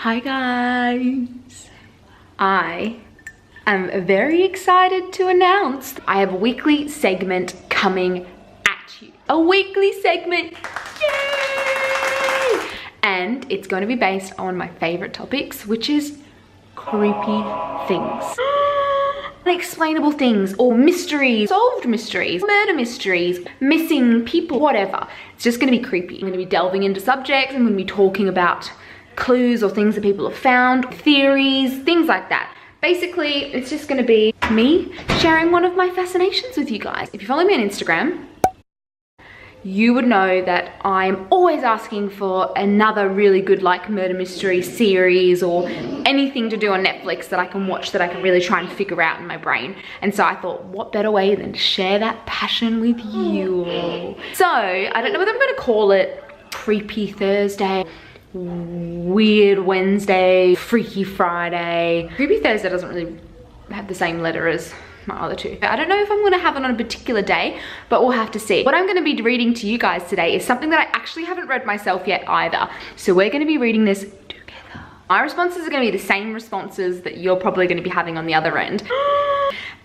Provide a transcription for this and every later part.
Hi guys. I am very excited to announce I have a weekly segment coming at you. A weekly segment, yay! And it's going to be based on my favorite topics, which is creepy things. Unexplainable things or mysteries, solved mysteries, murder mysteries, missing people, whatever. It's just gonna be creepy. I'm gonna be delving into subjects. I'm gonna be talking about clues or things that people have found, theories, things like that. Basically, it's just gonna be me sharing one of my fascinations with you guys. If you follow me on Instagram, you would know that I'm always asking for another really good like murder mystery series or anything to do on Netflix that I can watch that I can really try and figure out in my brain. And so I thought, what better way than to share that passion with you all. So I don't know whether I'm gonna call it Creepy Thursday, Weird Wednesday, Freaky Friday. Creepy Thursday doesn't really have the same letter as my other two. I don't know if I'm gonna have it on a particular day, but we'll have to see. What I'm gonna be reading to you guys today is something that I actually haven't read myself yet either. So we're gonna be reading this together. My responses are gonna be the same responses that you're probably gonna be having on the other end.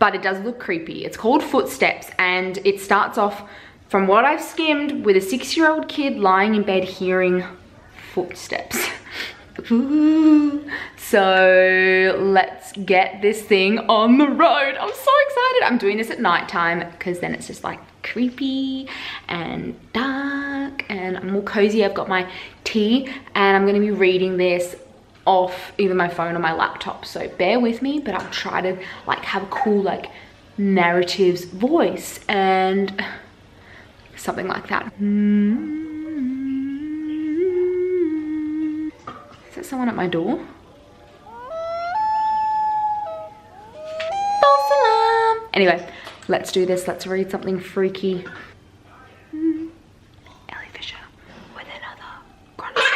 But it does look creepy. It's called Footsteps, and it starts off, from what I've skimmed, with a 6-year-old kid lying in bed hearing footsteps. Ooh. So let's get this thing on the road. I'm so excited. I'm doing this at nighttime because then it's just like creepy and dark and I'm all cozy. I've got my tea and I'm going to be reading this off either my phone or my laptop, so bear with me, but I'll try to like have a cool like narratives voice and something like that. Is there someone at my door? False alarm! Anyway, let's do this. Let's read something freaky. Ellie Fisher with another Chronicles.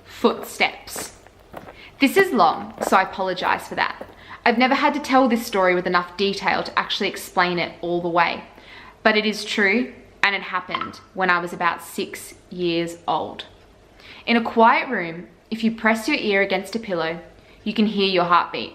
Footsteps. This is long, so I apologize for that. I've never had to tell this story with enough detail to actually explain it all the way. But it is true, and it happened when I was about 6 years old. In a quiet room, if you press your ear against a pillow, you can hear your heartbeat.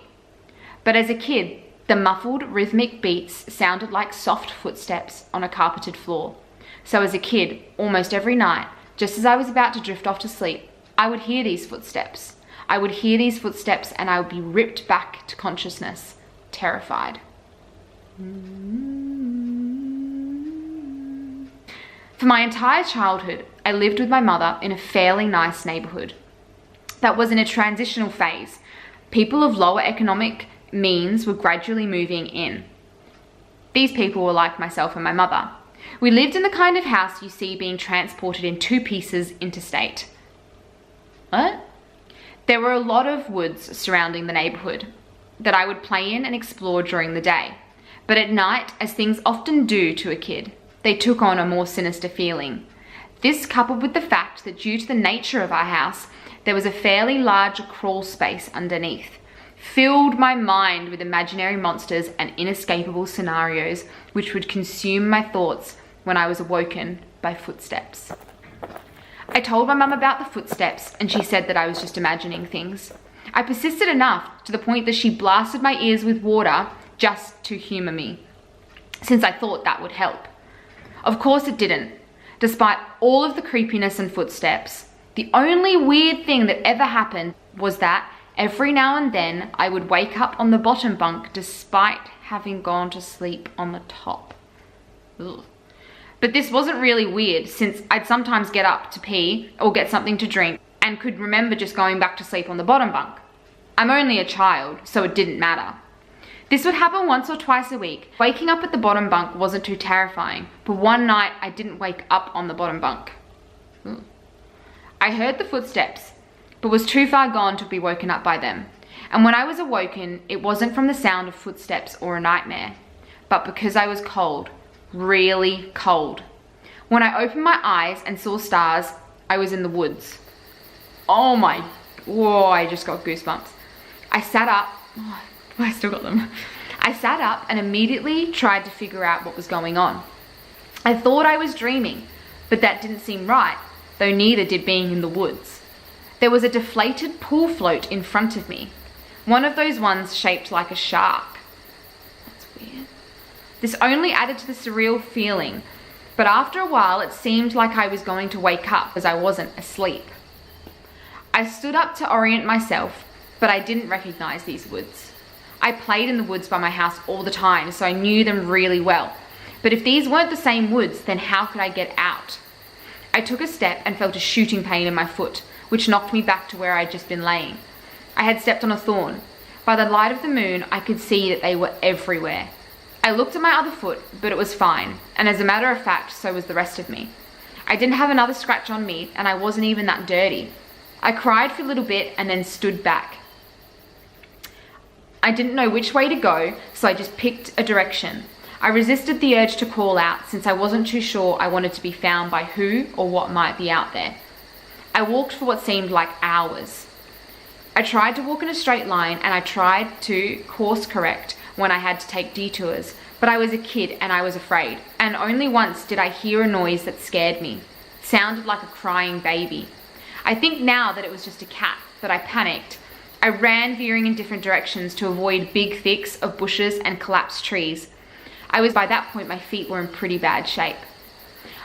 But as a kid, the muffled rhythmic beats sounded like soft footsteps on a carpeted floor. So as a kid, almost every night, just as I was about to drift off to sleep, I would hear these footsteps. I would hear these footsteps and I would be ripped back to consciousness, terrified. For my entire childhood, I lived with my mother in a fairly nice neighborhood. That was in a transitional phase. People of lower economic means were gradually moving in. These people were like myself and my mother. We lived in the kind of house you see being transported in 2 pieces interstate. What? There were a lot of woods surrounding the neighborhood that I would play in and explore during the day. But at night, as things often do to a kid, they took on a more sinister feeling. This, coupled with the fact that due to the nature of our house, there was a fairly large crawl space underneath, filled my mind with imaginary monsters and inescapable scenarios which would consume my thoughts when I was awoken by footsteps. I told my mum about the footsteps and she said that I was just imagining things. I persisted enough to the point that she blasted my ears with water just to humor me, since I thought that would help. Of course it didn't. Despite all of the creepiness and footsteps, the only weird thing that ever happened was that every now and then I would wake up on the bottom bunk despite having gone to sleep on the top. Ugh. But this wasn't really weird, since I'd sometimes get up to pee or get something to drink and could remember just going back to sleep on the bottom bunk. I'm only a child, so it didn't matter. This would happen once or twice a week. Waking up at the bottom bunk wasn't too terrifying, but one night I didn't wake up on the bottom bunk. Ooh. I heard the footsteps, but was too far gone to be woken up by them. And when I was awoken, it wasn't from the sound of footsteps or a nightmare, but because I was cold, really cold. When I opened my eyes and saw stars, I was in the woods. Oh my, whoa, I just got goosebumps. I sat up. I still got them. I sat up and immediately tried to figure out what was going on. I thought I was dreaming, but that didn't seem right, though neither did being in the woods. There was a deflated pool float in front of me. One of those ones shaped like a shark. That's weird. This only added to the surreal feeling, but after a while it seemed like I was going to wake up as I wasn't asleep. I stood up to orient myself, but I didn't recognize these woods. I played in the woods by my house all the time, so I knew them really well. But if these weren't the same woods, then how could I get out? I took a step and felt a shooting pain in my foot, which knocked me back to where I'd just been laying. I had stepped on a thorn. By the light of the moon, I could see that they were everywhere. I looked at my other foot, but it was fine, and as a matter of fact, so was the rest of me. I didn't have another scratch on me, and I wasn't even that dirty. I cried for a little bit and then stood back. I didn't know which way to go, so I just picked a direction. I resisted the urge to call out since I wasn't too sure I wanted to be found by who or what might be out there. I walked for what seemed like hours. I tried to walk in a straight line and I tried to course correct when I had to take detours, but I was a kid and I was afraid, and only once did I hear a noise that scared me. It sounded like a crying baby. I think now that it was just a cat, but I panicked. I ran veering in different directions to avoid big thicks of bushes and collapsed trees. By that point, my feet were in pretty bad shape.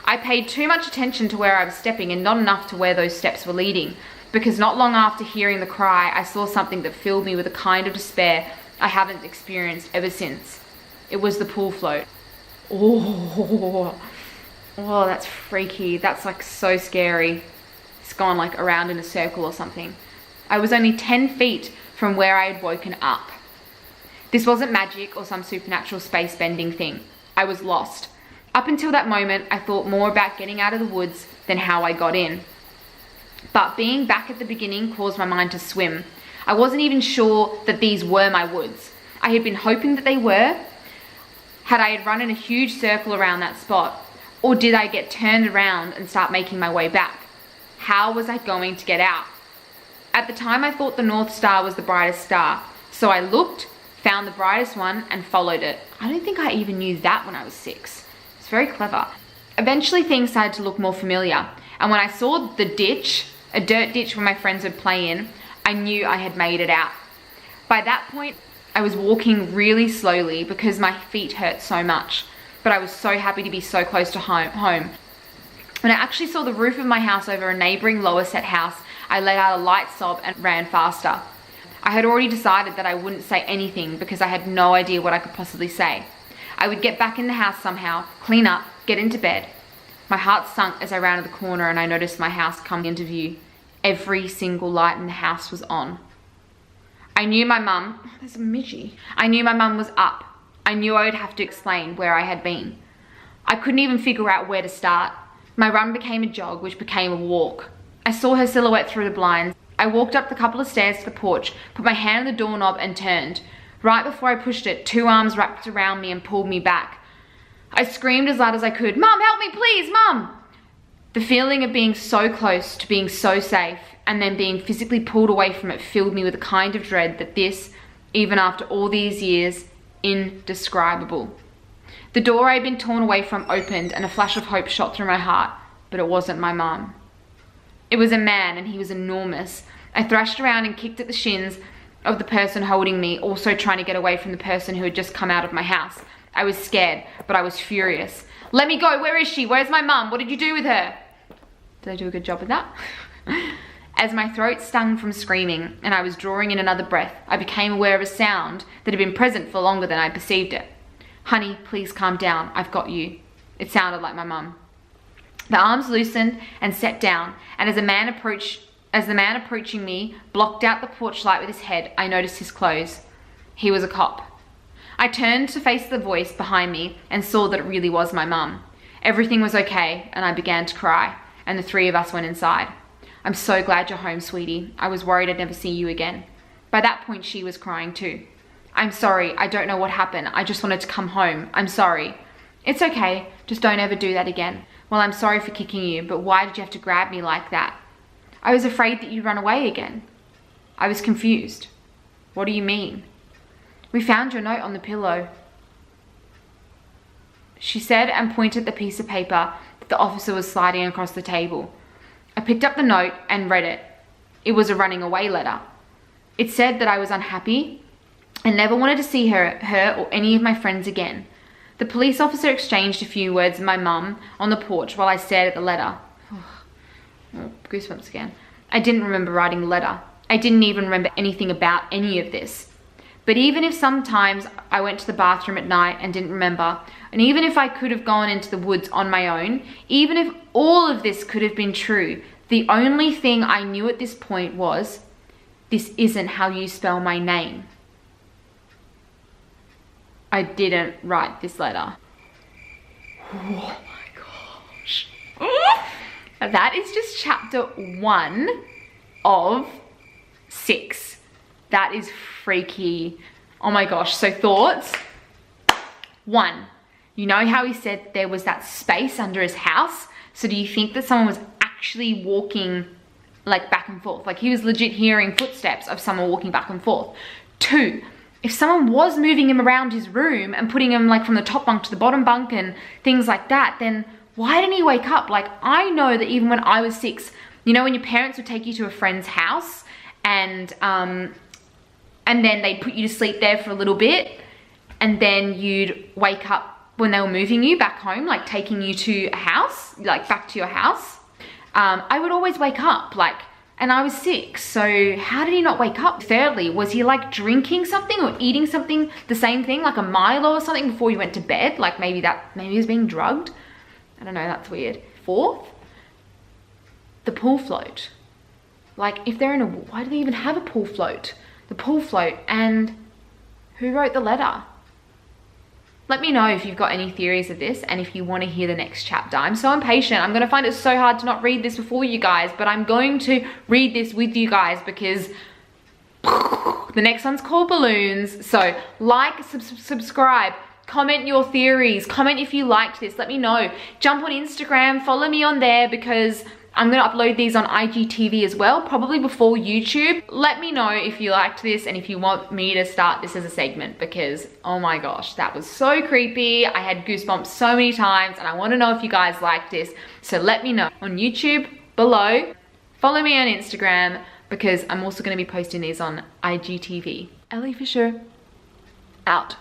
I paid too much attention to where I was stepping and not enough to where those steps were leading, because not long after hearing the cry, I saw something that filled me with a kind of despair I haven't experienced ever since. It was the pool float. Oh, that's freaky. That's like so scary. It's gone like around in a circle or something. I was only 10 feet from where I had woken up. This wasn't magic or some supernatural space bending thing. I was lost. Up until that moment, I thought more about getting out of the woods than how I got in. But being back at the beginning caused my mind to swim. I wasn't even sure that these were my woods. I had been hoping that they were. Had I run in a huge circle around that spot? Or did I get turned around and start making my way back? How was I going to get out? At the time, I thought the North Star was the brightest star. So I looked, found the brightest one, and followed it. I don't think I even knew that when I was 6. It's very clever. Eventually, things started to look more familiar. And when I saw the ditch, a dirt ditch where my friends would play in, I knew I had made it out. By that point, I was walking really slowly because my feet hurt so much. But I was so happy to be so close to home. When I actually saw the roof of my house over a neighboring lower set house, I let out a light sob and ran faster. I had already decided that I wouldn't say anything because I had no idea what I could possibly say. I would get back in the house somehow, clean up, get into bed. My heart sunk as I rounded the corner and I noticed my house come into view. Every single light in the house was on. I knew my mum, there's a midgie. I knew my mum was up. I knew I would have to explain where I had been. I couldn't even figure out where to start. My run became a jog, which became a walk. I saw her silhouette through the blinds. I walked up the couple of stairs to the porch, put my hand on the doorknob and turned. Right before I pushed it, 2 arms wrapped around me and pulled me back. I screamed as loud as I could, "Mum, help me, please, Mum!" The feeling of being so close to being so safe and then being physically pulled away from it filled me with a kind of dread that this, even after all these years, indescribable. The door I had been torn away from opened and a flash of hope shot through my heart, but it wasn't my mum. It was a man and he was enormous. I thrashed around and kicked at the shins of the person holding me, also trying to get away from the person who had just come out of my house. I was scared, but I was furious. "Let me go, where is she? Where's my mum? What did you do with her?" Did I do a good job with that? As my throat stung from screaming and I was drawing in another breath, I became aware of a sound that had been present for longer than I perceived it. "Honey, please calm down. I've got you." It sounded like my mum. The arms loosened and set down, and as the man approaching me blocked out the porch light with his head, I noticed his clothes. He was a cop. I turned to face the voice behind me and saw that it really was my mum. Everything was okay, and I began to cry, and the 3 of us went inside. "I'm so glad you're home, sweetie. I was worried I'd never see you again." By that point, she was crying too. "I'm sorry. I don't know what happened. I just wanted to come home. I'm sorry." "It's okay. Just don't ever do that again." "Well, I'm sorry for kicking you, but why did you have to grab me like that?" "I was afraid that you'd run away again." I was confused. "What do you mean?" "We found your note on the pillow," she said and pointed the piece of paper that the officer was sliding across the table. I picked up the note and read it. It was a running away letter. It said that I was unhappy and never wanted to see her or any of my friends again. The police officer exchanged a few words with my mum on the porch while I stared at the letter. Oh, goosebumps again. I didn't remember writing the letter. I didn't even remember anything about any of this. But even if sometimes I went to the bathroom at night and didn't remember, and even if I could have gone into the woods on my own, even if all of this could have been true, the only thing I knew at this point was, this isn't how you spell my name. I didn't write this letter. Oh my gosh. That is just chapter 1 of 6. That is freaky. Oh my gosh. So thoughts. 1, you know how he said there was that space under his house? So do you think that someone was actually walking like back and forth? Like he was legit hearing footsteps of someone walking back and forth. 2, if someone was moving him around his room and putting him like from the top bunk to the bottom bunk and things like that, then why didn't he wake up? Like I know that even when I was 6, you know, when your parents would take you to a friend's house and then they'd put you to sleep there for a little bit and then you'd wake up when they were moving you back home, like taking you to a house, like back to your house. I would always wake up, like, and I was 6, so how did he not wake up? Thirdly, was he like drinking something or eating something, the same thing, like a Milo or something before he went to bed? Like maybe he was being drugged? I don't know, that's weird. 4th, the pool float. Like if they're in a, why do they even have a pool float? The pool float, and who wrote the letter? Let me know if you've got any theories of this and if you want to hear the next chapter. I'm so impatient. I'm going to find it so hard to not read this before you guys, but I'm going to read this with you guys because the next one's called Balloons. So like, subscribe, comment your theories, comment if you liked this, let me know. Jump on Instagram, follow me on there because I'm going to upload these on IGTV as well, probably before YouTube. Let me know if you liked this and if you want me to start this as a segment because, oh my gosh, that was so creepy. I had goosebumps so many times and I want to know if you guys liked this. So let me know on YouTube below. Follow me on Instagram because I'm also going to be posting these on IGTV. Ellie Fisher, out.